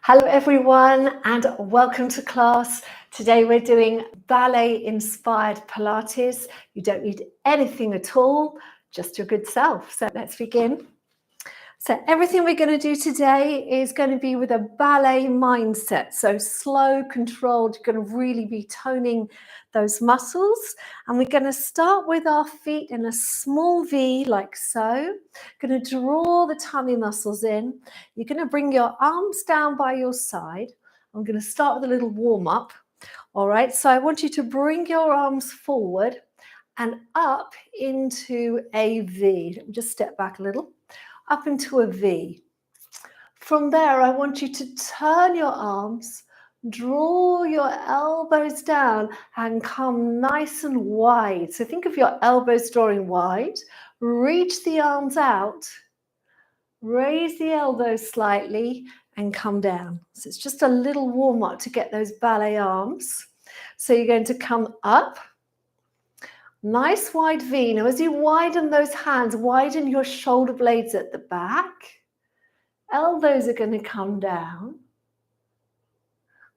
Hello everyone and welcome to class. Today we're doing ballet inspired Pilates. You don't need anything at all, just your good self. So let's begin. So everything we're going to do today is going to be with a ballet mindset. So slow, controlled, you're going to really be toning those muscles. And we're going to start with our feet in a small V like so. Going to draw the tummy muscles in. You're going to bring your arms down by your side. I'm going to start with a little warm up. All right, so I want you to bring your arms forward and up into a V. Let me just step back a little. Up into a V. From there, I want you to turn your arms, draw your elbows down and come nice and wide. So think of your elbows drawing wide. Reach the arms out, raise the elbows slightly and come down. So it's just a little warm up to get those ballet arms. So you're going to come up. Nice wide V. Now, as you widen those hands, widen your shoulder blades at the back. Elbows are going to come down.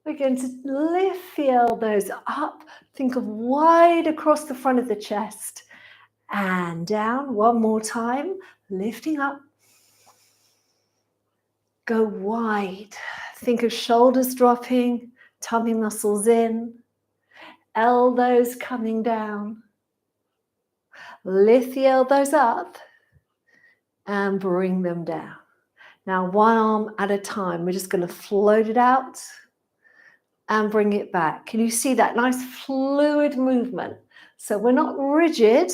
We're going to lift the elbows up. Think of wide across the front of the chest. And down. One more time. Lifting up. Go wide. Think of shoulders dropping, tummy muscles in, elbows coming down. Lift the elbows up and bring them down. Now, one arm at a time, we're just going to float it out and bring it back. Can you see that nice fluid movement? So we're not rigid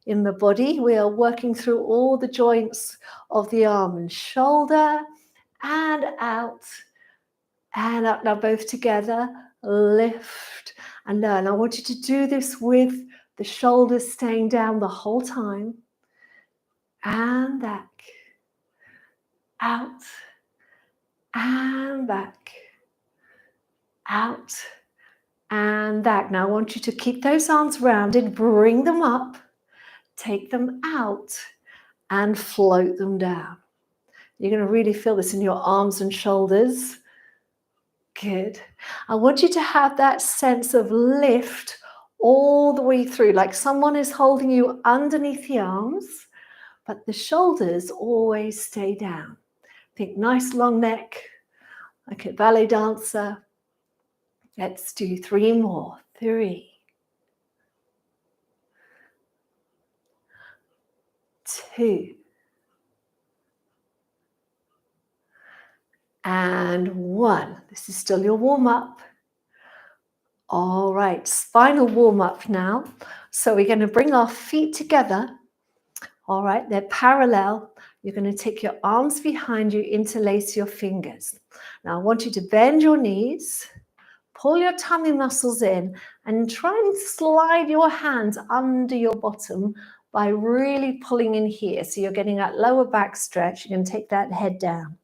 in the body. We are working through all the joints of the arm and shoulder and out and up. Now, both together, lift and learn. I want you to do this with the shoulders staying down the whole time. And back. Out. And back. Out. And back. Now I want you to keep those arms rounded. Bring them up. Take them out. And float them down. You're going to really feel this in your arms and shoulders. Good. I want you to have that sense of lift all the way through, like someone is holding you underneath the arms, but the shoulders always stay down. Think nice long neck, like a ballet dancer. Let's do 3 more. 3, 2, and 1. This is still your warm-up. All right, final warm-up now. So we're going to bring our feet together. All right, they're parallel. You're going to take your arms behind you, interlace your fingers. Now I want you to bend your knees, pull your tummy muscles in, and try and slide your hands under your bottom by really pulling in here. So you're getting that lower back stretch. You're going to take that head down.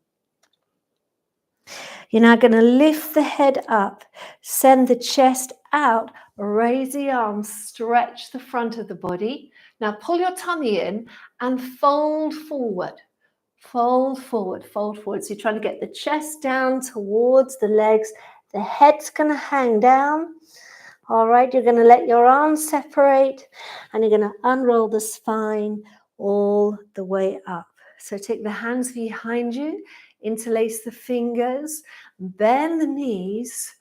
You're now going to lift the head up, send the chest out, raise the arms, stretch the front of the body. Now pull your tummy in and fold forward. Fold forward, fold forward. So you're trying to get the chest down towards the legs. The head's going to hang down. All right, you're going to let your arms separate and you're going to unroll the spine all the way up. So take the hands behind you. Interlace the fingers, bend the knees,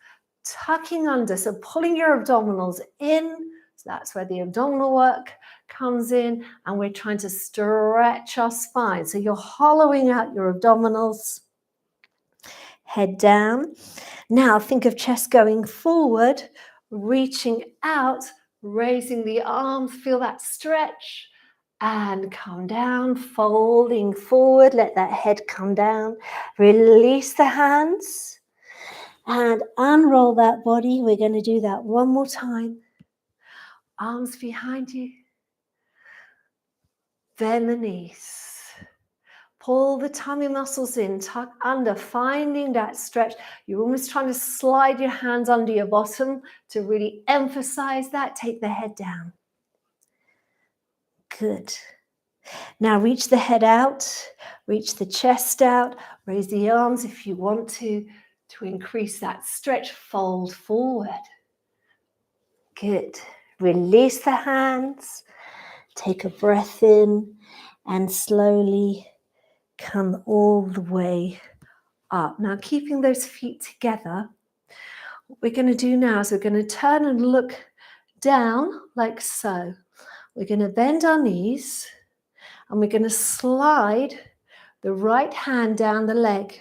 tucking under, so pulling your abdominals in. So that's where the abdominal work comes in, and we're trying to stretch our spine. So you're hollowing out your abdominals, head down. Now think of chest going forward, reaching out, raising the arms, feel that stretch. And come down, folding forward, let that head come down. Release the hands and unroll that body. We're going to do that one more time. Arms behind you. Bend the knees. Pull the tummy muscles in, tuck under, finding that stretch. You're almost trying to slide your hands under your bottom to really emphasize that. Take the head down. Good. Now reach the head out, reach the chest out, raise the arms if you want to increase that stretch, fold forward. Good. Release the hands, take a breath in, and slowly come all the way up. Now keeping those feet together, what we're going to do now is we're going to turn and look down like so. We're going to bend our knees and we're going to slide the right hand down the leg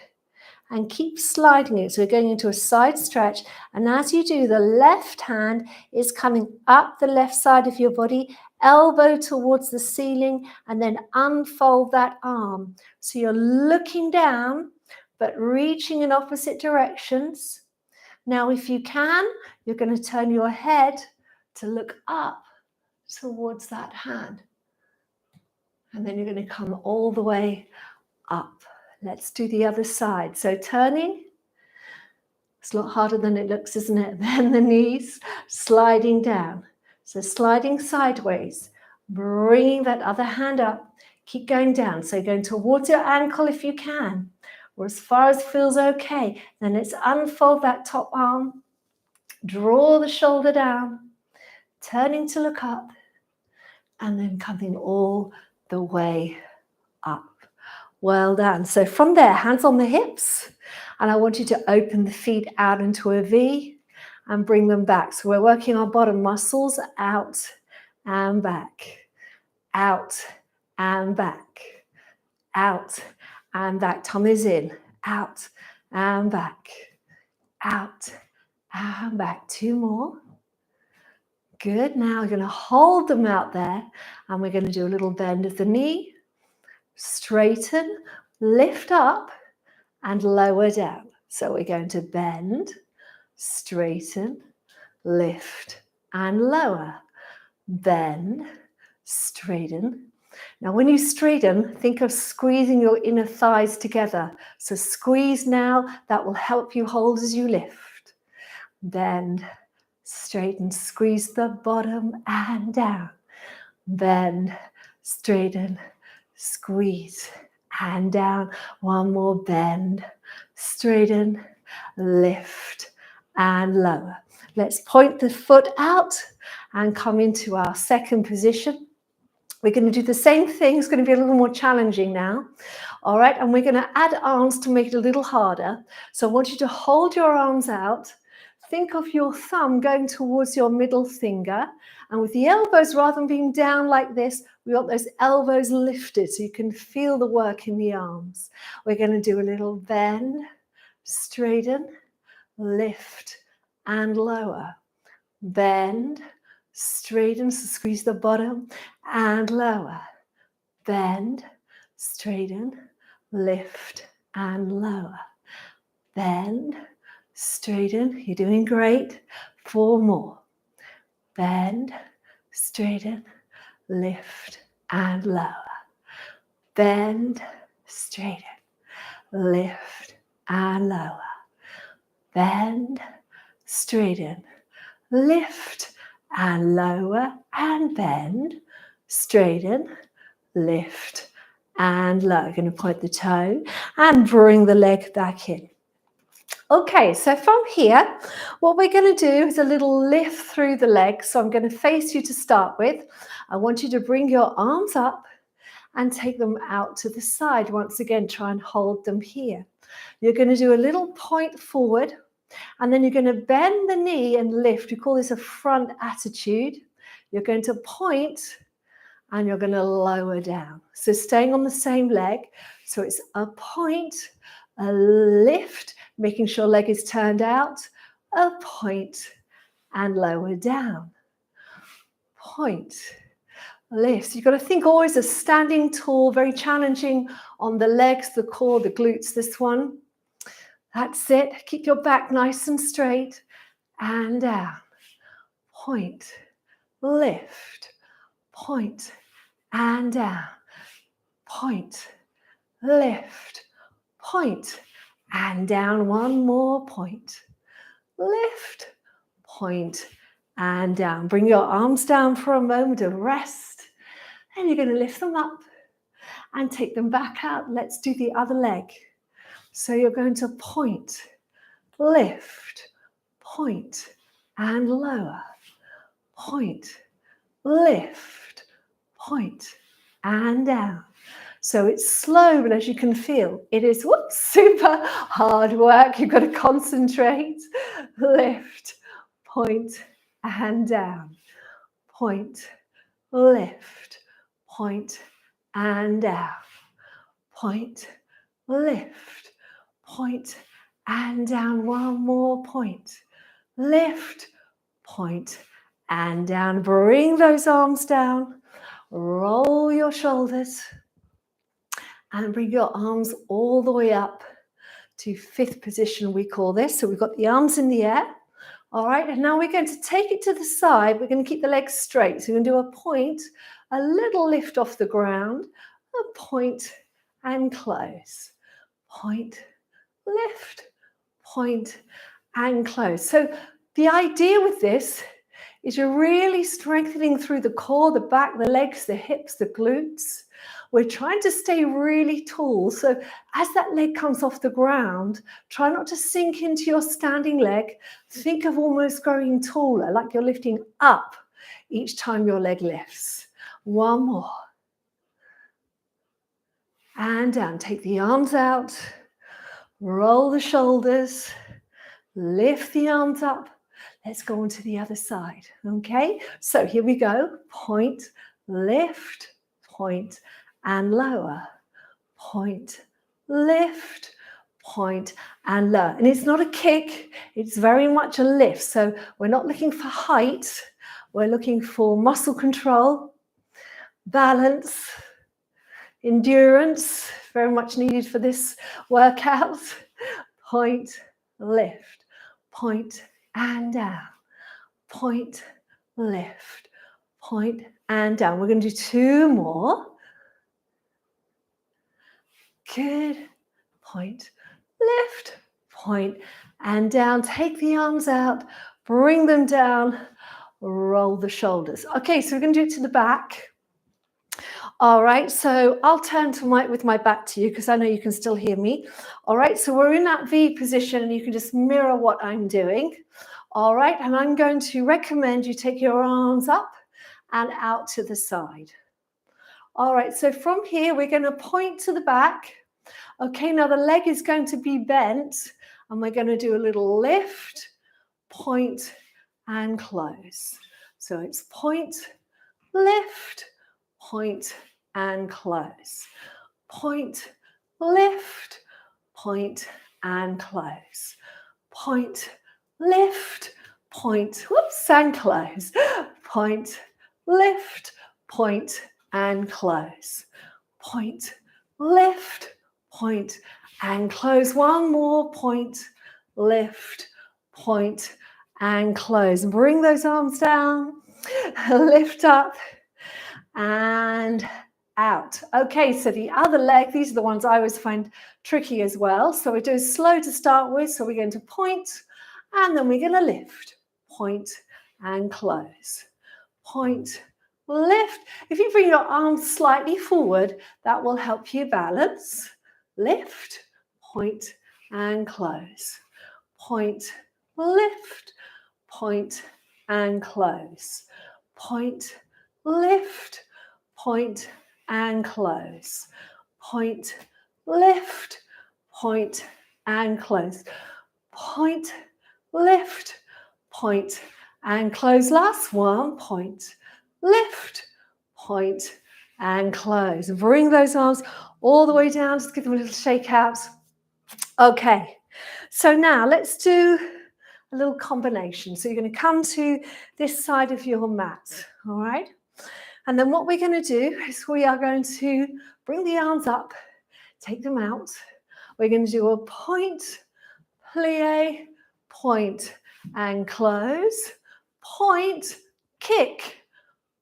and keep sliding it. So we're going into a side stretch, and as you do, the left hand is coming up the left side of your body, elbow towards the ceiling, and then unfold that arm. So you're looking down but reaching in opposite directions. Now if you can, you're going to turn your head to look up towards that hand, and then you're going to come all the way up. Let's do the other side. So turning, it's a lot harder than it looks, isn't it? Then the knees, sliding down. So sliding sideways, bringing that other hand up, keep going down. So going towards your ankle if you can, or as far as feels okay. Then let's unfold that top arm, draw the shoulder down, turning to look up, and then coming all the way up. Well done. So from there, hands on the hips, and I want you to open the feet out into a V and bring them back. So we're working our bottom muscles, out and back, out and back, out and back. Tummies in, out and back, out and back. Two more. Good. Now we're going to hold them out there, and we're going to do a little bend of the knee, straighten, lift up, and lower down. So we're going to bend, straighten, lift, and lower. Bend, straighten. Now when you straighten, think of squeezing your inner thighs together. So squeeze now, that will help you hold as you lift. Bend, straighten, squeeze the bottom and down. Bend, straighten, squeeze and down. One more, bend, straighten, lift and lower. Let's point the foot out and come into our second position. We're going to do the same thing. It's going to be a little more challenging now. All right, and we're going to add arms to make it a little harder. So I want you to hold your arms out. Think of your thumb going towards your middle finger, and with the elbows, rather than being down like this, we want those elbows lifted so you can feel the work in the arms. We're going to do a little bend, straighten, lift and lower. Bend, straighten, so squeeze the bottom and lower. Bend, straighten, lift and lower. Bend, straighten, you're doing great. Four more. Bend, straighten, lift and lower. Bend, straighten, lift and lower. Bend, straighten, lift and lower, and bend, straighten, lift and lower. You're going to point the toe and bring the leg back in. Okay, so from here, what we're going to do is a little lift through the legs. So I'm going to face you to start with. I want you to bring your arms up and take them out to the side. Once again, try and hold them here. You're going to do a little point forward, and then you're going to bend the knee and lift. We call this a front attitude. You're going to point and you're going to lower down. So staying on the same leg. So it's a point, a lift, making sure leg is turned out, a point and lower down. Point, lift. You've got to think always of standing tall, very challenging on the legs, the core, the glutes, this one. That's it. Keep your back nice and straight and down. Point, lift, point and down. Point, lift, point and down. One more, point, lift, point and down. Bring your arms down for a moment of rest. And you're going to lift them up and take them back out. Let's do the other leg. So you're going to point, lift, point, and lower. Point, lift, point, and down. So it's slow, but as you can feel, it is super hard work. You've got to concentrate. Lift, point, and down. Point, lift, point, and down. Point, lift, point, and down. One more point. Lift, point, and down. Bring those arms down. Roll your shoulders. And bring your arms all the way up to fifth position, we call this. So we've got the arms in the air. All right, and now we're going to take it to the side. We're going to keep the legs straight. So we're going to do a point, a little lift off the ground, a point, and close. Point, lift, point, and close. So the idea with this is you're really strengthening through the core, the back, the legs, the hips, the glutes. We're trying to stay really tall. So as that leg comes off the ground, try not to sink into your standing leg. Think of almost growing taller, like you're lifting up each time your leg lifts. One more. And down. Take the arms out. Roll the shoulders. Lift the arms up. Let's go on to the other side. Okay, so here we go. Point, lift, point, and lower. Point, lift, point, and lower. And it's not a kick, it's very much a lift. So we're not looking for height, we're looking for muscle control, balance, endurance, very much needed for this workout. Point, lift, point, and down. Point, lift, point, and down. We're going to do two more. Good. Point, lift, point, and down. Take the arms out, bring them down, roll the shoulders. Okay, so we're going to do it to the back. All right, so I'll turn to with my back to you because I know you can still hear me. All right, so we're in that V position and you can just mirror what I'm doing. All right, and I'm going to recommend you take your arms up and out to the side. All right, so from here, we're going to point to the back. Okay, now the leg is going to be bent and we're going to do a little lift, point, and close. So it's point, lift, point, and close. Point, lift, point, and close. Point, lift, point, whoops, and close. Point, lift, point, and close. Point, lift, point, and close. One more. Point, lift, point, and close. Bring those arms down, lift up, and out. Okay, so the other leg, these are the ones I always find tricky as well. So we do slow to start with. So we're going to point, and then we're going to lift, point, and close. Point, lift. If you bring your arms slightly forward, that will help you balance. Lift, point, and close. Point, lift, point, and close. Point, lift, point, and close. Point, lift, point, and close. Point, lift, point, and close. Last one. Point, lift, point, and close. Bring those arms all the way down. Just give them a little shake out. Okay, so now let's do a little combination. So you're going to come to this side of your mat, all right? And then what we're going to do is we are going to bring the arms up, take them out. We're going to do a point, plie, point, and close. Point, kick,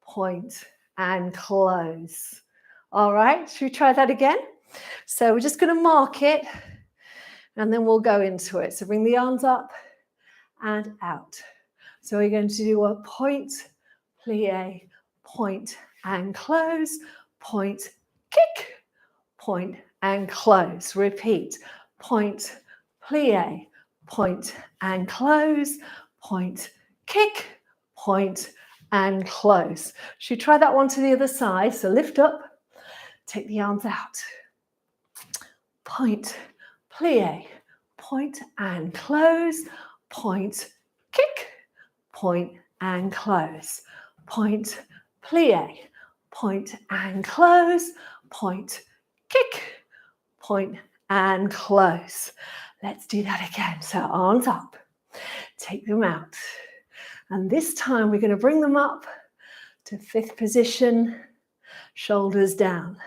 point, and close. All right, should we try that again? So we're just going to mark it and then we'll go into it. So bring the arms up and out. So we're going to do a point, plie, point, and close. Point, kick, point, and close. Repeat. Point, plie, point, and close. Point, kick, point, and close. Should we try that one to the other side? So lift up, take the arms out. Point, plie, point, and close. Point, kick, point, and close. Point, plie, point, and close. Point, kick, point, and close. Let's do that again. So arms up, take them out. And this time we're going to bring them up to fifth position, shoulders down.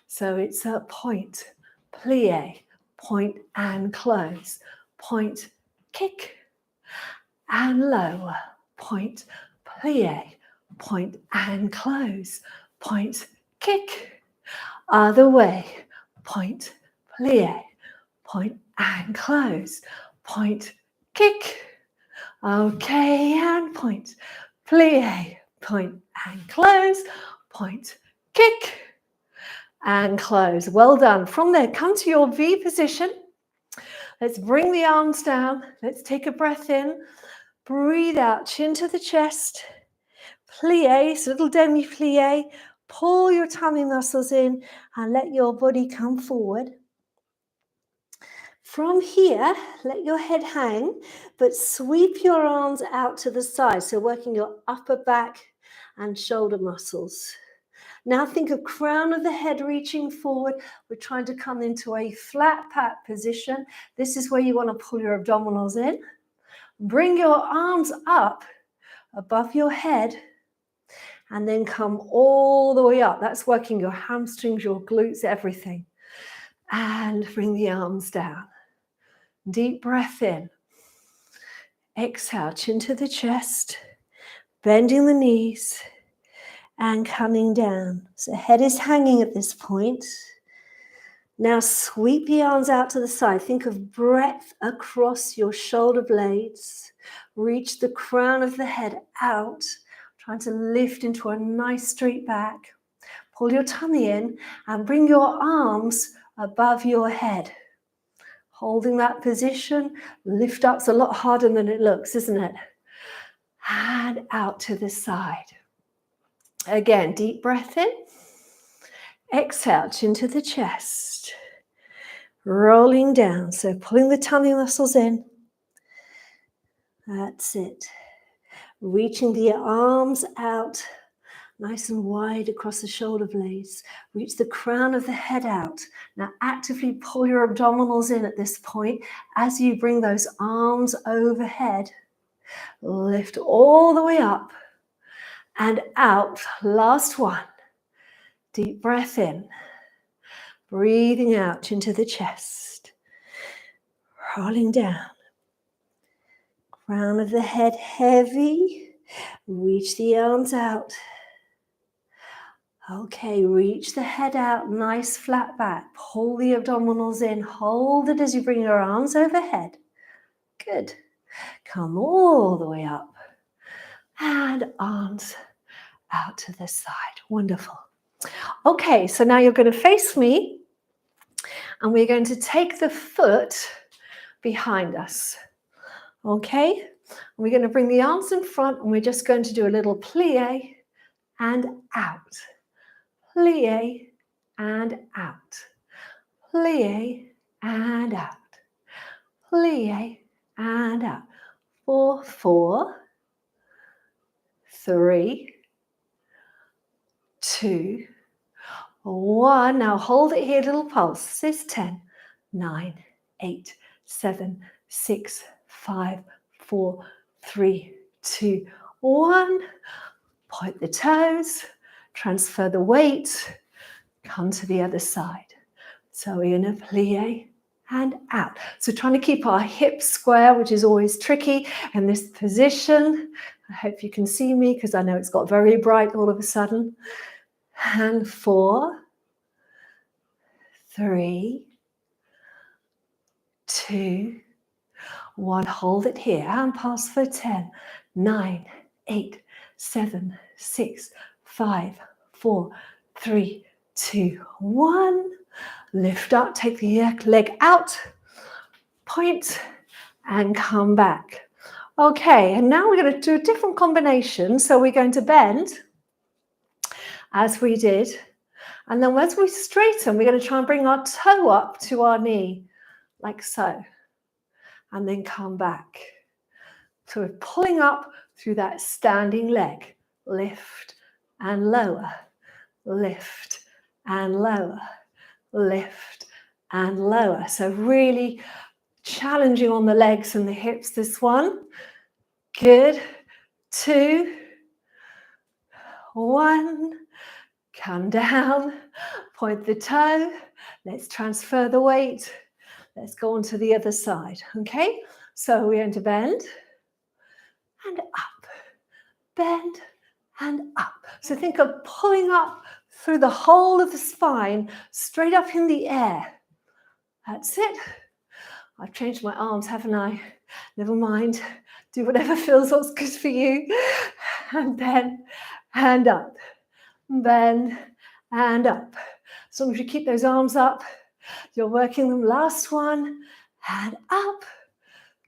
So it's a point, plie, point, and close. Point, kick, and lower. Point, plie, point, and close. Point, kick, other way. Point, plie, point, and close. Point, kick. Okay, and point, plie, point, and close. Point, kick, and close. Well done. From there, come to your V position. Let's bring the arms down. Let's take a breath in. Breathe out, chin to the chest. Plie, so little demi-plie. Pull your tummy muscles in and let your body come forward. From here, let your head hang, but sweep your arms out to the side. So working your upper back and shoulder muscles. Now think of crown of the head reaching forward. We're trying to come into a flat back position. This is where you want to pull your abdominals in. Bring your arms up above your head and then come all the way up. That's working your hamstrings, your glutes, everything. And bring the arms down. Deep breath in. Exhale, chin to the chest, bending the knees and coming down. So head is hanging at this point. Now sweep the arms out to the side. Think of breadth across your shoulder blades. Reach the crown of the head out, trying to lift into a nice straight back. Pull your tummy in and bring your arms above your head. Holding that position, lift up's a lot harder than it looks, isn't it? And out to the side. Again, deep breath in. Exhale, chin to the chest. Rolling down, so pulling the tummy muscles in. That's it. Reaching the arms out, nice and wide across the shoulder blades. Reach the crown of the head out. Now actively pull your abdominals in at this point as you bring those arms overhead. Lift all the way up and out. Last one. Deep breath in. Breathing out into the chest. Rolling down. Crown of the head heavy. Reach the arms out. Okay, reach the head out, nice flat back. Pull the abdominals in, hold it as you bring your arms overhead. Good. Come all the way up. And arms out to the side. Wonderful. Okay, so now you're going to face me. And we're going to take the foot behind us. Okay? We're going to bring the arms in front and we're just going to do a little plie and out. Plie and out. Plie and out. Plie and out. 4, 4, 3, 2, 1. Now hold it here, little pulse. This is 10, 9, 8, 7, 6, 5, 4, 3, 2, 1. Point the toes. Transfer the weight, come to the other side. So we're going to plie and out. So trying to keep our hips square, which is always tricky in this position. I hope you can see me because I know it's got very bright all of a sudden. And 4, 3, 2, 1. Hold it here and pass for 10, 9, 8, 7, 6, 5, 4, 3, 2, 1. lift up, take the leg out, point, and come back. Okay, and now we're going to do a different combination. So we're going to bend, as we did, and then as we straighten, we're going to try and bring our toe up to our knee, like so, and then come back. So we're pulling up through that standing leg, lift and lower, lift and lower, lift and lower. So really challenging on the legs and the hips, this one. Good. 2, 1, come down, point the toe. Let's transfer the weight. Let's go on to the other side, okay? So we're going to bend and up, bend and up. So think of pulling up through the whole of the spine, straight up in the air. That's it. I've changed my arms, haven't I? Never mind. Do whatever feels what's good for you. And bend and up, bend and up. As long as you keep those arms up, you're working them. Last one, and up.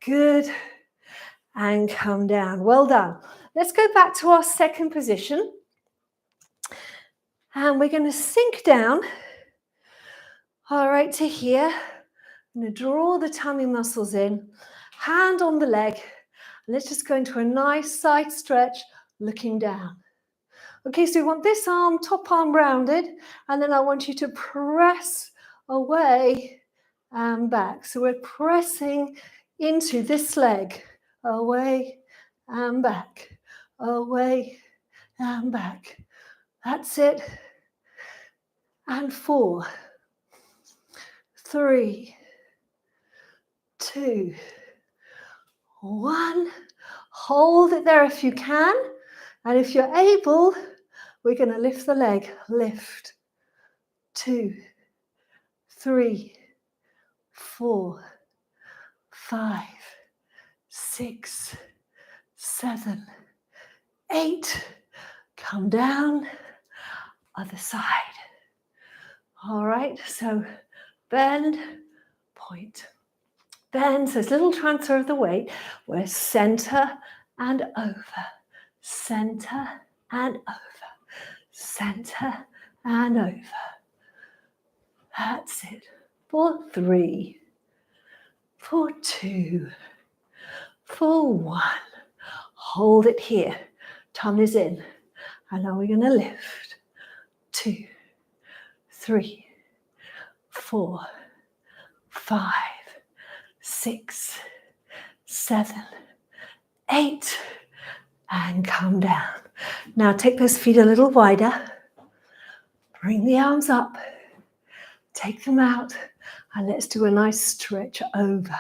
Good. And come down. Well done. Let's go back to our second position. And we're going to sink down, all right, to here. I'm going to draw the tummy muscles in, hand on the leg. And let's just go into a nice side stretch, looking down. Okay, so we want this arm, top arm rounded, and then I want you to press away and back. So we're pressing into this leg, away and back, away and back. That's it. And 4, 3, 2, 1. Hold it there if you can. And if you're able, we're going to lift the leg. Lift. 2, 3, 4, 5, 6, 7, 8. Come down. Other side. All right, so bend, point, bend. So it's a little transfer of the weight. We're center and over, center and over, center and over. That's it. For 3, for 2, for 1. Hold it here. Tummies in. And now we're going to lift. 2, 3, 4, 5, 6, 7, 8, and come down. Now take those feet a little wider. Bring the arms up. Take them out. And let's do a nice stretch over.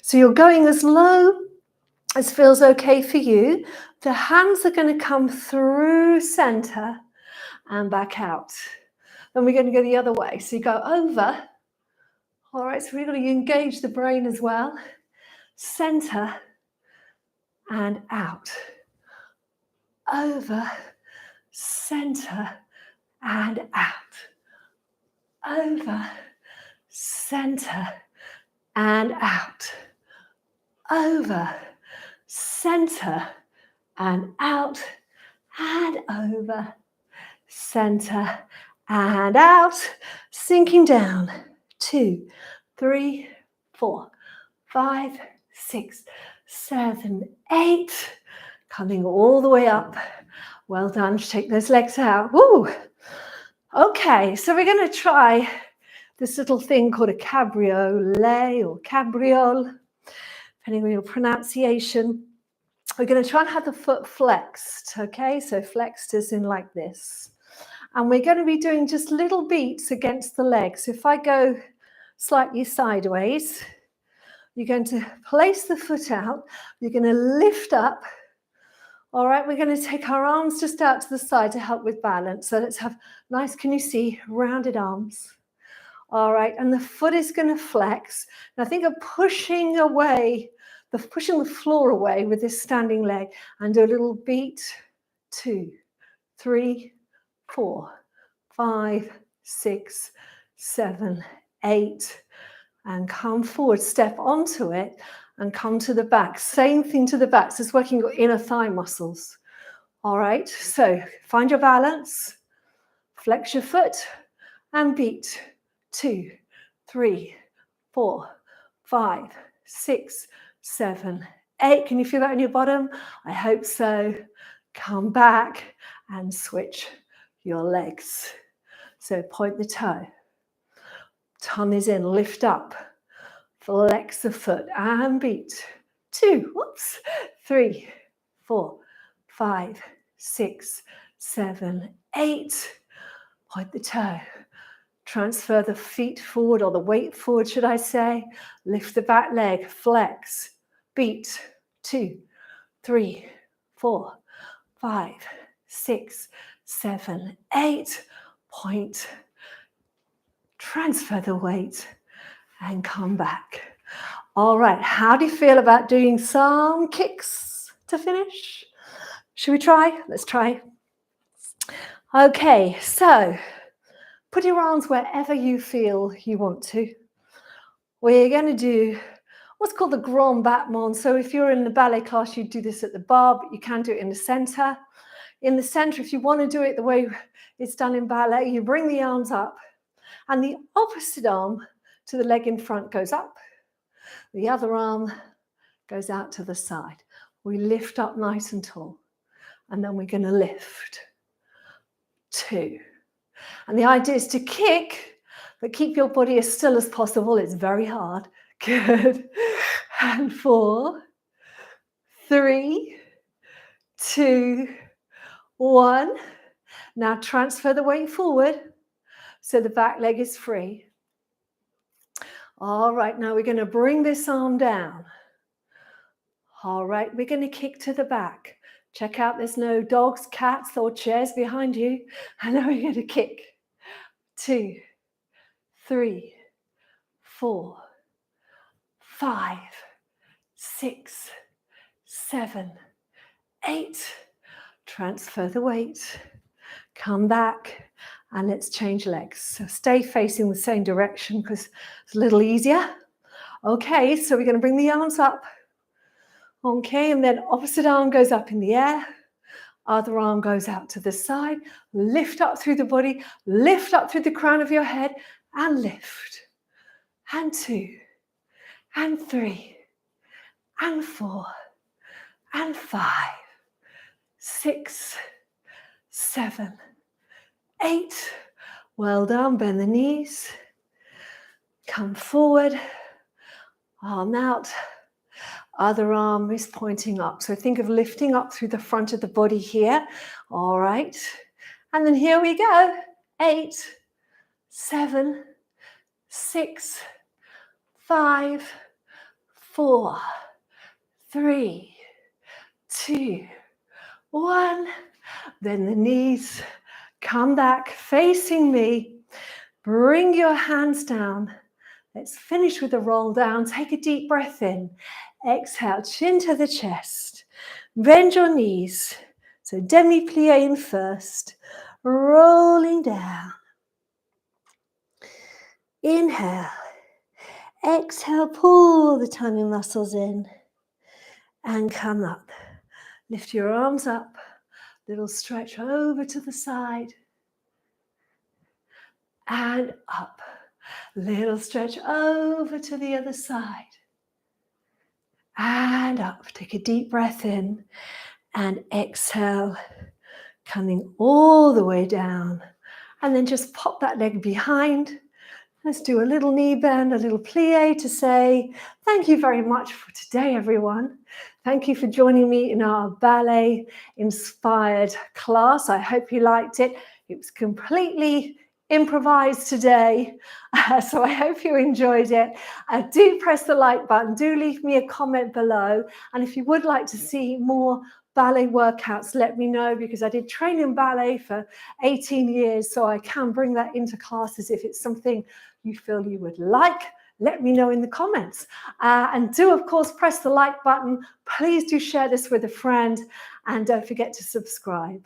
So you're going as low as feels okay for you. The hands are going to come through center and back out. Then we're going to go the other way. So you go over. All right, so we're going to engage the brain as well. Center and out. Over, center and out. Over, center and out. Over, center and out. And over, center and out. Sinking down. 2, 3, 4, 5, 6, 7, 8. Coming all the way up. Well done. Shake those legs out. Woo! Okay, so we're going to try this little thing called a cabriole or cabriole, depending on your pronunciation. We're going to try and have the foot flexed, okay? So flexed as in like this. And we're going to be doing just little beats against the legs. So if I go slightly sideways, you're going to place the foot out. You're going to lift up. All right, we're going to take our arms just out to the side to help with balance. So let's have nice, can you see, rounded arms. All right, and the foot is going to flex. Now think of pushing away, pushing the floor away with this standing leg, and do a little beat. 2, 3, 4, 5, 6, 7, 8, and come forward. Step onto it and come to the back. Same thing to the back. So it's working your inner thigh muscles. All right, so find your balance, flex your foot, and beat. 2, 3, 4, 5, 6, 7, 8. Can you feel that in your bottom? I hope so. Come back and switch your legs. So point the toe. Tongue is in, lift up. Flex the foot and beat. 2, 3, 4, 5, 6, 7, 8. Point the toe. Transfer the feet forward, or the weight forward, should I say. Lift the back leg, flex, beat. 2, 3, 4, 5, 6, 7, 8. Point. Transfer the weight and come back. All right, how do you feel about doing some kicks to finish? Should we try? Let's try. Okay, so put your arms wherever you feel you want to. We're going to do what's called the grand battement. So if you're in the ballet class, you do this at the bar, but you can do it in the center. In the center, if you want to do it the way it's done in ballet, you bring the arms up, and the opposite arm to the leg in front goes up. The other arm goes out to the side. We lift up nice and tall, and then we're going to lift. 2. And the idea is to kick, but keep your body as still as possible. It's very hard. Good. And 4, 3, 2, 1. Now transfer the weight forward so the back leg is free. All right, now we're going to bring this arm down. All right, we're going to kick to the back. Check out there's no dogs, cats, or chairs behind you. And now we're going to kick. 2, 3, 4, 5, 6, 7, 8. Transfer the weight. Come back. And let's change legs. So stay facing the same direction because it's a little easier. Okay, so we're going to bring the arms up. Okay, and then opposite arm goes up in the air. Other arm goes out to the side. Lift up through the body. Lift up through the crown of your head. And lift. And 2. And 3. And 4. And 5. 6. 7. 8. Well done. Bend the knees. Come forward. Arm out. Other arm is pointing up. So think of lifting up through the front of the body here. All right. And then here we go. 8, 7, 6, 5, 4, 3, 2, 1. Then the knees. Come back facing me. Bring your hands down. Let's finish with a roll down. Take a deep breath in. Exhale, chin to the chest. Bend your knees. So demi-plie in first. Rolling down. Inhale. Exhale, pull the tummy muscles in. And come up. Lift your arms up. Little stretch over to the side. And up. Little stretch over to the other side. And up. Take a deep breath in. And exhale. Coming all the way down. And then just pop that leg behind. Let's do a little knee bend, a little plie to say thank you very much for today, everyone. Thank you for joining me in our ballet-inspired class. I hope you liked it. It was completely improvised today, so I hope you enjoyed it. Do press the like button. Do leave me a comment below. And if you would like to see more ballet workouts, let me know, because I did train in ballet for 18 years, so I can bring that into classes if it's something you feel you would like. Let me know in the comments. And do, of course, press the like button. Please do share this with a friend, and don't forget to subscribe.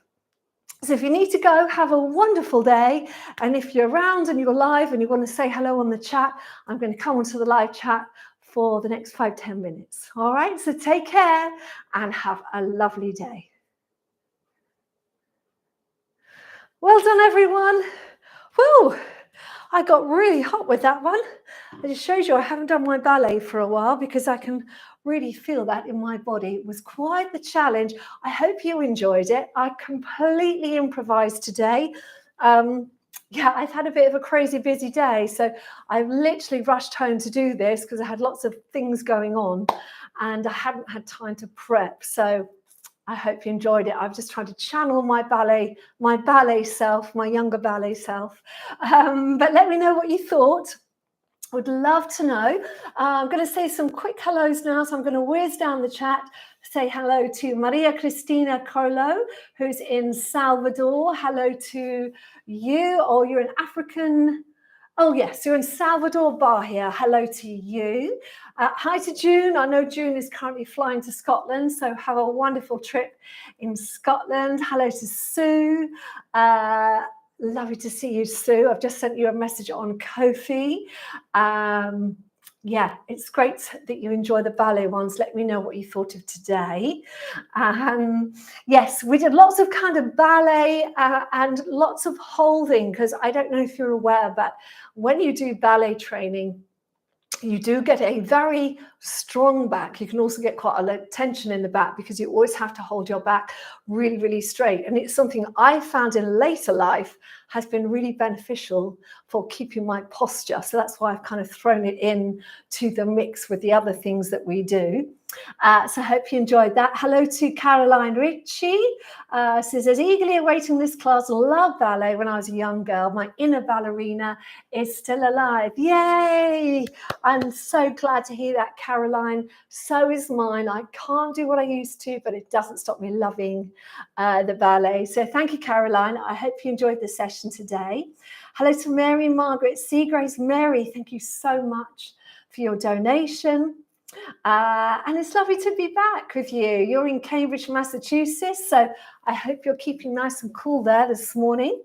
So if you need to go, have a wonderful day. And if you're around and you're live and you want to say hello on the chat, I'm going to come onto the live chat for the next 5-10 minutes. All right, so take care and have a lovely day. Well done, everyone. Woo! I got really hot with that one. It just shows you I haven't done my ballet for a while because I can really feel that in my body. It was quite the challenge. I hope you enjoyed it. I completely improvised today. Yeah, I've had a bit of a crazy busy day. So I've literally rushed home to do this because I had lots of things going on and I hadn't had time to prep. So I hope you enjoyed it. I'm just trying to channel my ballet self, my younger ballet self. But let me know what you thought. Would love to know. I'm going to say some quick hellos now. So I'm going to whiz down the chat, say hello to Maria Cristina Carlo, who's in Salvador. Hello to you, or you're an African. Oh, yes, you're in Salvador Bahia. Hello to you. Hi to June. I know June is currently flying to Scotland, so have a wonderful trip in Scotland. Hello to Sue. Lovely to see you, Sue. I've just sent you a message on Ko-fi. Yeah, it's great that you enjoy the ballet ones. Let me know what you thought of today. Yes, we did lots of kind of ballet and lots of holding, because I don't know if you're aware, but when you do ballet training, you do get a very strong back. You can also get quite a lot of tension in the back because you always have to hold your back really, really straight. And it's something I found in later life has been really beneficial for keeping my posture. So that's why I've kind of thrown it in to the mix with the other things that we do. So I hope you enjoyed that. Hello to Caroline Ritchie. Says, eagerly awaiting this class. Love ballet when I was a young girl. My inner ballerina is still alive. Yay! I'm so glad to hear that, Caroline. So is mine. I can't do what I used to, but it doesn't stop me loving the ballet. So thank you, Caroline. I hope you enjoyed the session today. Hello to Mary Margaret Seagrace. Mary, thank you so much for your donation. And it's lovely to be back with you. You're in Cambridge, Massachusetts, so I hope you're keeping nice and cool there this morning.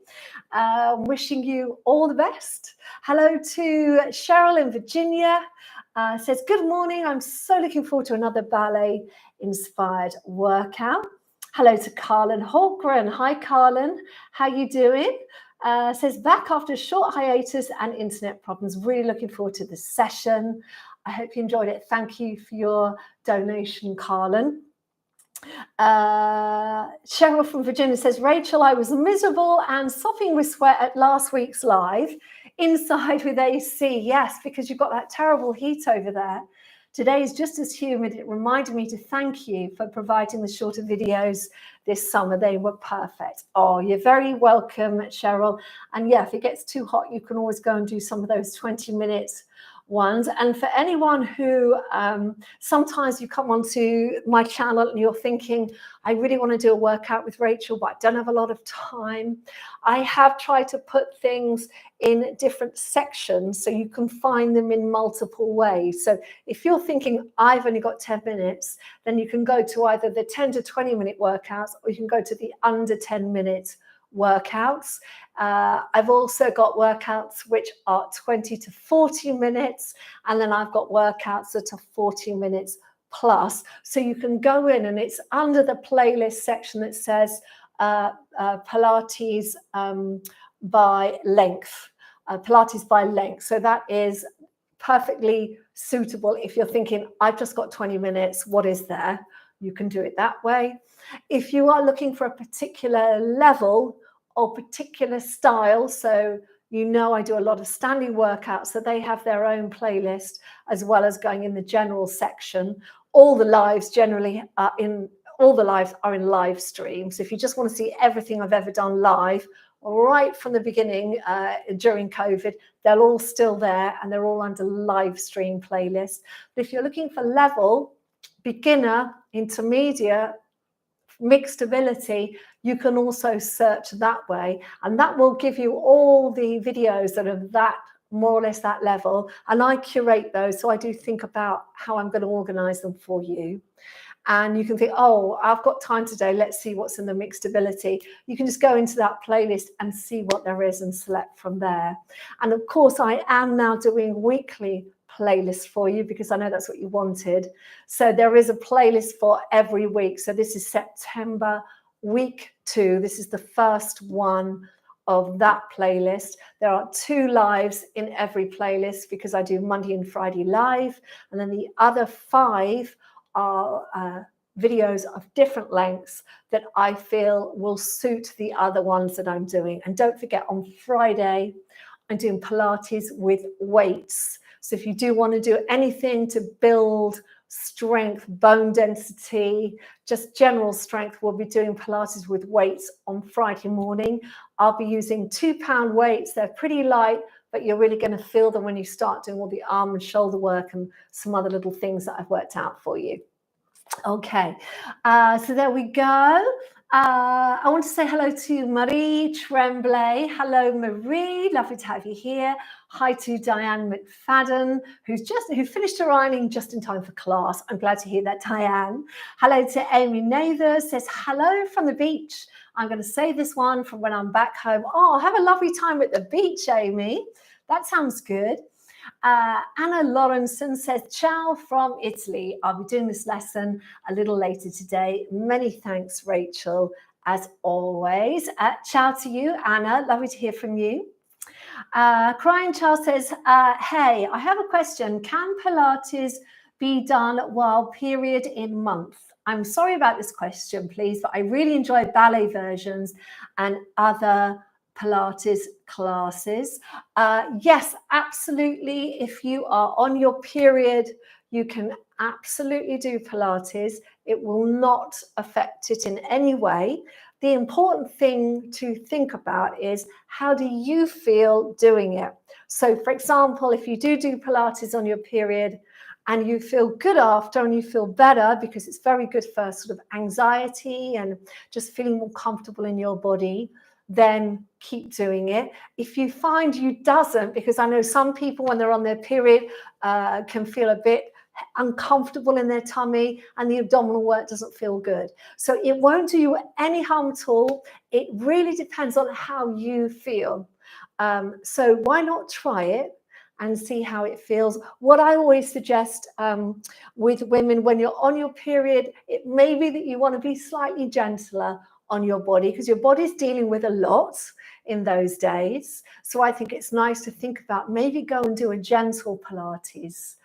Wishing you all the best. Hello to Cheryl in Virginia. Says, good morning. I'm so looking forward to another ballet-inspired workout. Hello to Carlin Holgren. Hi, Carlin. How you doing? Says, back after a short hiatus and internet problems. Really looking forward to this session. I hope you enjoyed it. Thank you for your donation, Carlin. Cheryl from Virginia says, Rachel, I was miserable and sopping with sweat at last week's live. Inside with AC, yes, because you've got that terrible heat over there. Today is just as humid. It reminded me to thank you for providing the shorter videos this summer. They were perfect. Oh, you're very welcome, Cheryl. And yeah, if it gets too hot, you can always go and do some of those 20-minute ones. And for anyone who sometimes you come onto my channel and you're thinking, I really want to do a workout with Rachel, but I don't have a lot of time. I have tried to put things in different sections so you can find them in multiple ways. So if you're thinking, I've only got 10 minutes, then you can go to either the 10 to 20-minute workouts, or you can go to the under 10-minute workouts. I've also got workouts which are 20 to 40 minutes, and then I've got workouts that are 40 minutes plus. So you can go in, and it's under the playlist section that says Pilates by length. Pilates by length. So that is perfectly suitable if you're thinking, I've just got 20 minutes, what is there? You can do it that way. If you are looking for a particular level or particular style, so you know I do a lot of standing workouts, so they have their own playlist as well as going in the general section. All the lives generally are in live stream. So if you just want to see everything I've ever done live, right from the beginning during COVID, they're all still there and they're all under live stream playlist. But if you're looking for level, beginner, intermediate, mixed ability, you can also search that way, and that will give you all the videos that are that more or less that level, and I curate those, so I do think about how I'm going to organize them for you. and you can think, oh, I've got time today, let's see what's in the mixed ability. You can just go into that playlist and see what there is and select from there. And of course, I am now doing weekly playlists for you because I know that's what you wanted. So there is a playlist for every week. So this is September week 2. This is the first one of that playlist. There are 2 lives in every playlist because I do Monday and Friday live, and then the other 5 are videos of different lengths that I feel will suit the other ones that I'm doing. And don't forget, on Friday I'm doing Pilates with weights. So if you do want to do anything to build strength, bone density, just general strength, we'll be doing Pilates with weights on Friday morning. I'll be using 2-pound weights. They're pretty light, but you're really going to feel them when you start doing all the arm and shoulder work and some other little things that I've worked out for you. Okay, so there we go. I want to say hello to Marie Tremblay. Hello, Marie. Lovely to have you here. Hi to Diane McFadden, who finished her ironing just in time for class. I'm glad to hear that, Diane. Hello to Amy Nather. Says hello from the beach. I'm going to say this one from when I'm back home. Oh, have a lovely time at the beach, Amy. That sounds good. Anna Lawrenson says, ciao from Italy. I'll be doing this lesson a little later today. Many thanks, Rachel, as always. Ciao to you, Anna. Lovely to hear from you. Crying Charles says, hey, I have a question. Can Pilates be done while period in month? I'm sorry about this question, please, but I really enjoy ballet versions and other Pilates classes. Yes, absolutely. If you are on your period, you can absolutely do Pilates. It will not affect it in any way. The important thing to think about is, how do you feel doing it? So, for example, if you do Pilates on your period and you feel good after and you feel better, because it's very good for sort of anxiety and just feeling more comfortable in your body, then keep doing it. If you find you doesn't, because I know some people when they're on their period can feel a bit uncomfortable in their tummy and the abdominal work doesn't feel good. So it won't do you any harm at all. It really depends on how you feel. So why not try it and see how it feels? What I always suggest with women, when you're on your period, it may be that you want to be slightly gentler on your body because your body's dealing with a lot in those days. So I think it's nice to think about maybe go and do a gentle Pilates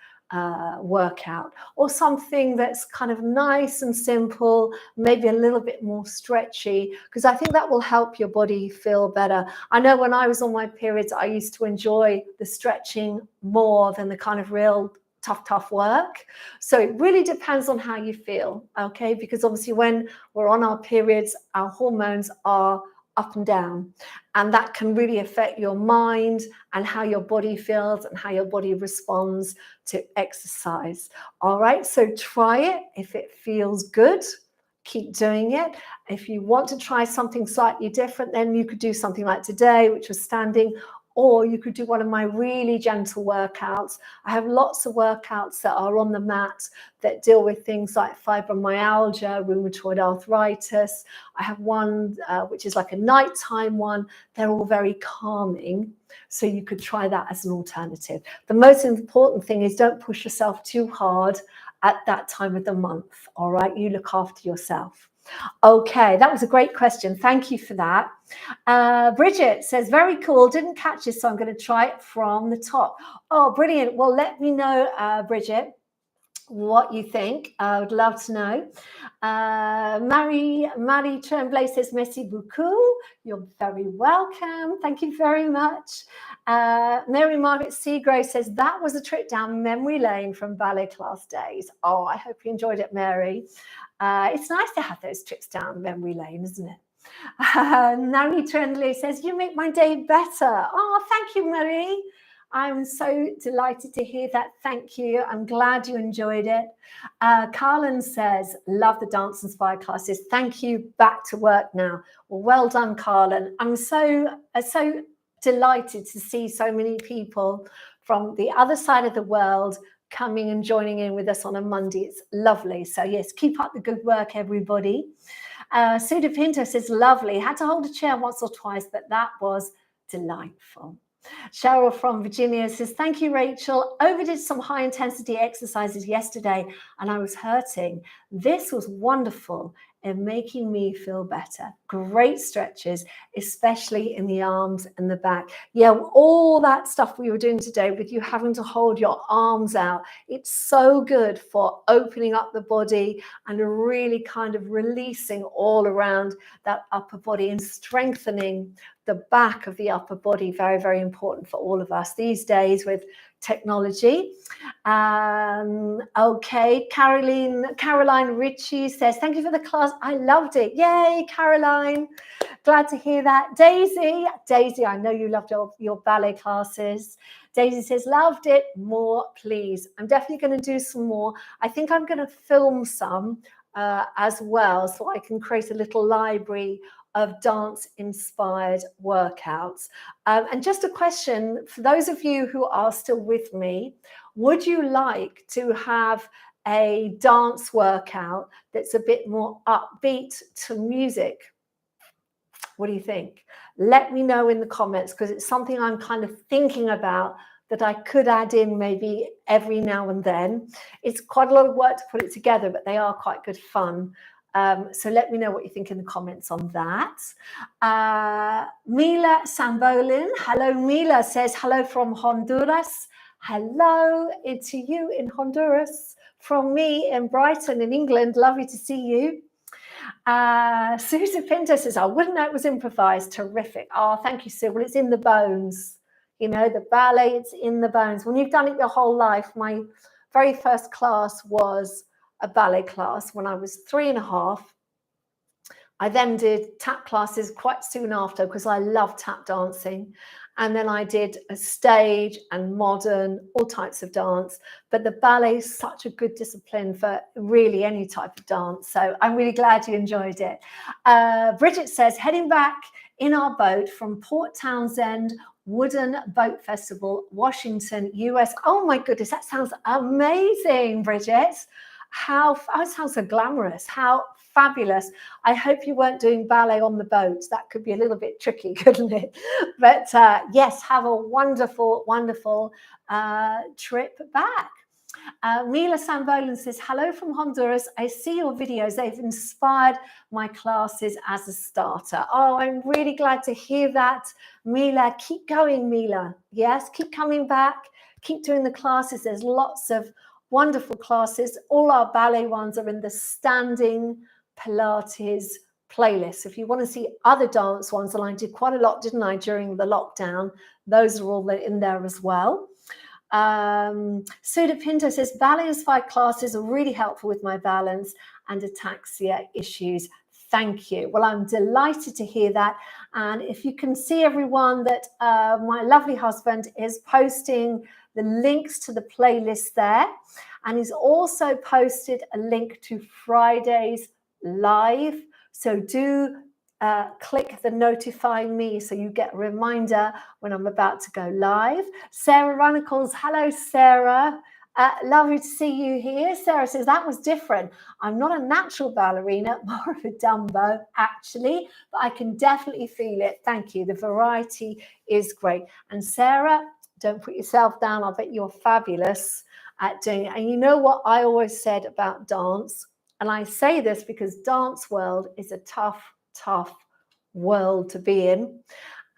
workout, or something that's kind of nice and simple, maybe a little bit more stretchy, because I think that will help your body feel better. I know when I was on my periods, I used to enjoy the stretching more than the kind of real tough work. So it really depends on how you feel, okay? Because obviously when we're on our periods, our hormones are up and down, and that can really affect your mind and how your body feels and how your body responds to exercise. All right, so try it. If it feels good, keep doing it. If you want to try something slightly different, then you could do something like today, which was standing, or you could do one of my really gentle workouts. I have lots of workouts that are on the mat that deal with things like fibromyalgia, rheumatoid arthritis. I have one which is like a nighttime one. They're all very calming. So you could try that as an alternative. The most important thing is don't push yourself too hard at that time of the month. All right, you look after yourself. Okay, that was a great question. Thank you for that. Bridget says, very cool. Didn't catch this, so I'm going to try it from the top. Oh, brilliant. Well, let me know, Bridget, what you think. I would love to know. Marie Tremblay says, merci beaucoup. You're very welcome. Thank you very much. Mary Margaret Seagrove says, that was a trip down memory lane from ballet class days. Oh, I hope you enjoyed it, Mary. It's nice to have those trips down memory lane, isn't it? Nari Trendley says, you make my day better. Oh, thank you, Marie. I'm so delighted to hear that. Thank you. I'm glad you enjoyed it. Carlin says, love the dance inspired classes. Thank you. Back to work now. Well done, Carlin. I'm so delighted to see so many people from the other side of the world coming and joining in with us on a Monday. It's lovely. So yes, keep up the good work, everybody. Suda Pinto says, lovely. Had to hold a chair once or twice, but that was delightful. Cheryl from Virginia says, thank you, Rachel. Overdid some high intensity exercises yesterday and I was hurting. This was wonderful in making me feel better. Great stretches, especially in the arms and the back. Yeah, all that stuff we were doing today with you having to hold your arms out, it's so good for opening up the body and really kind of releasing all around that upper body and strengthening the back of the upper body. Very, very important for all of us these days with technology. Okay, Caroline Ritchie says, thank you for the class. I loved it. Yay, Caroline. Glad to hear that. Daisy, I know you loved your ballet classes. Daisy says, loved it. More, please. I'm definitely going to do some more. I think I'm going to film some as well, so I can create a little library of dance-inspired workouts. And just a question, for those of you who are still with me, would you like to have a dance workout that's a bit more upbeat to music? What do you think? Let me know in the comments, because it's something I'm kind of thinking about that I could add in maybe every now and then. It's quite a lot of work to put it together, but they are quite good fun. So let me know what you think in the comments on that. Mila Sambolin, hello Mila, says hello from Honduras. Hello to you in Honduras. From me in Brighton in England, lovely to see you. Susie Pinto says, I wouldn't know it was improvised. Terrific. Oh, thank you, Sue. Well, it's in the bones. You know, the ballet, it's in the bones. When you've done it your whole life, my very first class was a ballet class when I was 3.5. I then did tap classes quite soon after because I love tap dancing. And then I did a stage and modern, all types of dance. But the ballet is such a good discipline for really any type of dance. So I'm really glad you enjoyed it. Bridget says, heading back in our boat from Port Townsend Wooden Boat Festival, Washington, US. Oh my goodness, that sounds amazing, Bridget. It sounds so glamorous. How fabulous. I hope you weren't doing ballet on the boat. That could be a little bit tricky, couldn't it? But yes, have a wonderful, wonderful trip back. Mila Sambolin says, hello from Honduras. I see your videos. They've inspired my classes as a starter. Oh, I'm really glad to hear that, Mila. Keep going, Mila. Yes, keep coming back. Keep doing the classes. There's lots of wonderful classes. All our ballet ones are in the standing Pilates playlist. If you want to see other dance ones, and I did quite a lot, didn't I, during the lockdown, those are all in there as well. Suda Pinto says, ballet-inspired classes are really helpful with my balance and ataxia issues. Thank you. Well, I'm delighted to hear that. And if you can see, everyone, that my lovely husband is posting the links to the playlist there. And he's also posted a link to Friday's live. So do click the notify me so you get a reminder when I'm about to go live. Sarah Runicles, hello, Sarah. Lovely to see you here. Sarah says, that was different. I'm not a natural ballerina, more of a Dumbo, actually, but I can definitely feel it. Thank you. The variety is great. And Sarah, don't put yourself down. I bet you're fabulous at doing it. And you know what I always said about dance? And I say this because dance world is a tough world to be in.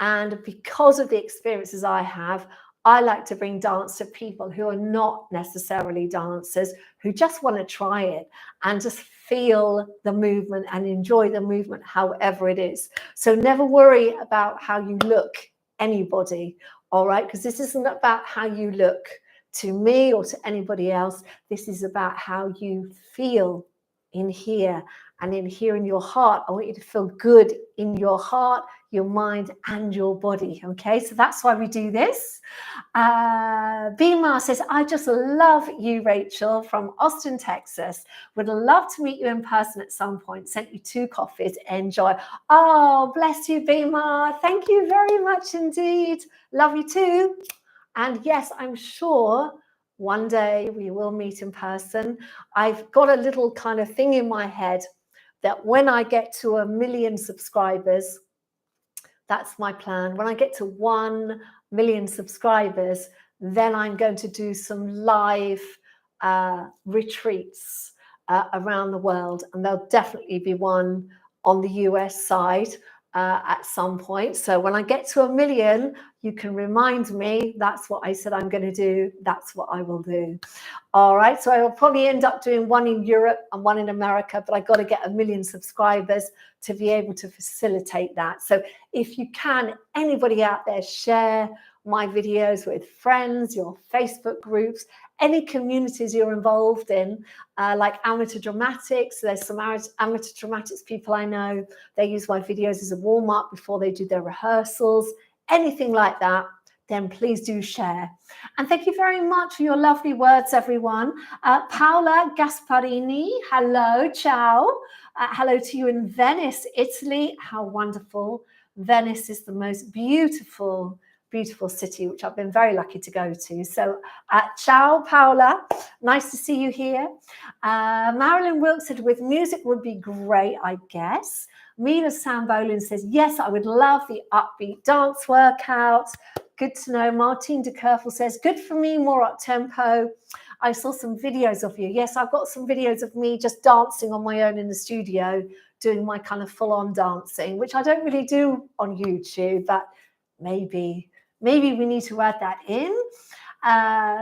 And because of the experiences I have, I like to bring dance to people who are not necessarily dancers, who just want to try it and just feel the movement and enjoy the movement, however it is. So never worry about how you look, anybody, all right? Because this isn't about how you look to me or to anybody else. This is about how you feel in here, and in here in your heart. I want you to feel good in your heart, your mind, and your body. Okay, so that's why we do this. Bima says, I just love you, Rachel, from Austin, Texas. Would love to meet you in person at some point. Sent you 2 coffees. Enjoy. Oh, bless you, Bima. Thank you very much indeed. Love you too. And yes, I'm sure one day we will meet in person. I've got a little kind of thing in my head that when I get to 1 million subscribers, that's my plan. When I get to 1 million subscribers, then I'm going to do some live retreats around the world, and there'll definitely be one on the US side at some point. So when I get to 1 million, you can remind me. That's what I said I'm going to do. That's what I will do. All right. So I will probably end up doing one in Europe and one in America, but I've got to get 1 million subscribers to be able to facilitate that. So if you can, anybody out there, share my videos with friends, your Facebook groups, any communities you're involved in, like amateur dramatics. There's some amateur dramatics people I know. They use my videos as a warm-up before they do their rehearsals. Anything like that, then please do share. And thank you very much for your lovely words, everyone. Paola Gasparini, hello, ciao. Hello to you in Venice, Italy. How wonderful. Venice is the most beautiful city, which I've been very lucky to go to. So ciao, Paola. Nice to see you here. Marilyn Wilkes said, with music would be great, I guess. Mina Sambolin says, yes, I would love the upbeat dance workout. Good to know. Martine de Kerfel says, good for me, more up tempo. I saw some videos of you. Yes, I've got some videos of me just dancing on my own in the studio, doing my kind of full-on dancing, which I don't really do on YouTube, but maybe we need to add that in.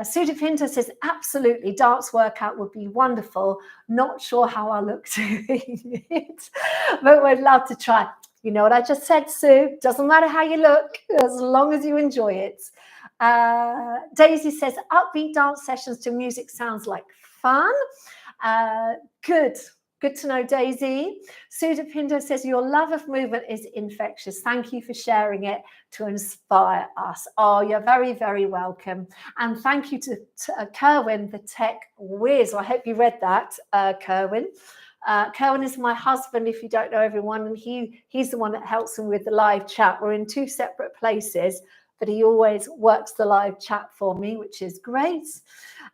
Sudha Pinto says, absolutely, dance workout would be wonderful. Not sure how I look doing it, but would love to try. You know what I just said, Sue? Doesn't matter how you look, as long as you enjoy it. Daisy says, upbeat dance sessions to music sounds like fun. Good to know, Daisy. Sudha Pinto says, your love of movement is infectious. Thank you for sharing it to inspire us. Oh, you're very, very welcome. And thank you to Kerwin, the tech whiz. I hope you read that, Kerwin. Kerwin is my husband, if you don't know everyone, and he's the one that helps me with the live chat. We're in 2 separate places, but he always works the live chat for me, which is great.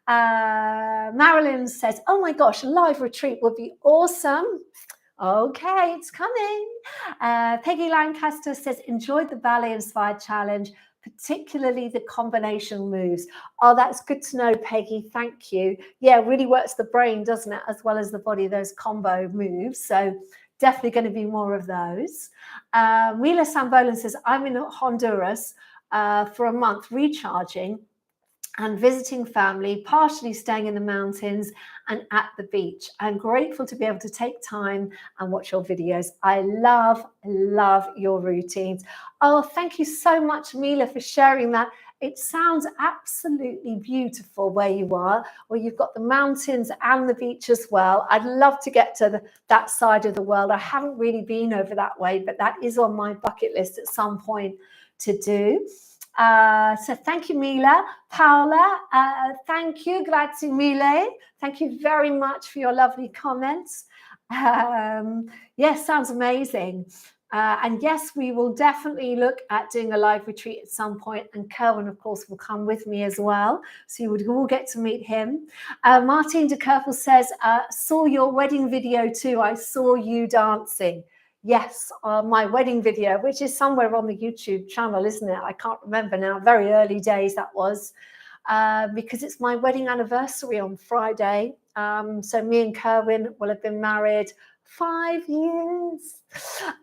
Marilyn says, oh my gosh, a live retreat would be awesome. Okay, it's coming. Peggy Lancaster says, enjoyed the ballet inspired challenge, particularly the combination moves. Oh, that's good to know, Peggy. Thank you. Yeah, it really works the brain, doesn't it? As well as the body, those combo moves. So definitely going to be more of those. Mila Sambolin says, I'm in Honduras for a month recharging and visiting family, partially staying in the mountains and at the beach. I'm grateful to be able to take time and watch your videos. I love your routines. Oh, thank you so much, Mila, for sharing that. It sounds absolutely beautiful where you are, where you've got the mountains and the beach as well. I'd love to get to that side of the world. I haven't really been over that way, but that is on my bucket list at some point to do. So thank you, Mila. Paola, thank you. Grazie mille. Thank you very much for your lovely comments. Yes, sounds amazing. And yes, we will definitely look at doing a live retreat at some point. And Kerwin, of course, will come with me as well. So you would all get to meet him. Martine de Kerfel says, saw your wedding video too. I saw you dancing. Yes, my wedding video, which is somewhere on the YouTube channel, isn't it? I can't remember now. Very early days that was, because it's my wedding anniversary on Friday. So me and Kerwin will have been married 5 years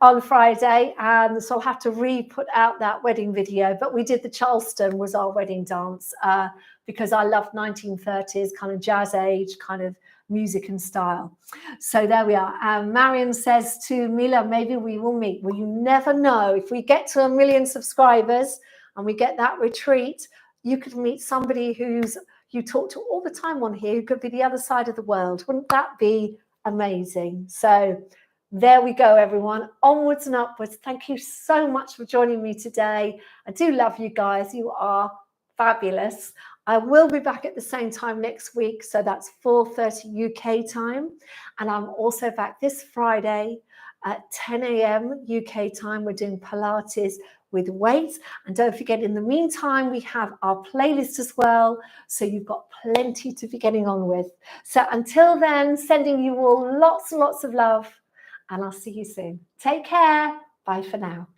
on Friday, and so I'll have to re-put out that wedding video. But we did the Charleston was our wedding dance because I love 1930s kind of jazz age kind of music and style. So there we are. Marion says to Mila, maybe we will meet. Well, you never know. If we get to 1 million subscribers and we get that retreat, you could meet somebody who's you talk to all the time on here who could be the other side of the world. Wouldn't that be amazing? So there we go, everyone. Onwards and upwards. Thank you so much for joining me today. I do love you guys. You are fabulous. I will be back at the same time next week, so that's 4:30 UK time. And I'm also back this Friday at 10 a.m. UK time. We're doing Pilates with weights. And don't forget, in the meantime, we have our playlist as well. So you've got plenty to be getting on with. So until then, sending you all lots and lots of love. And I'll see you soon. Take care. Bye for now.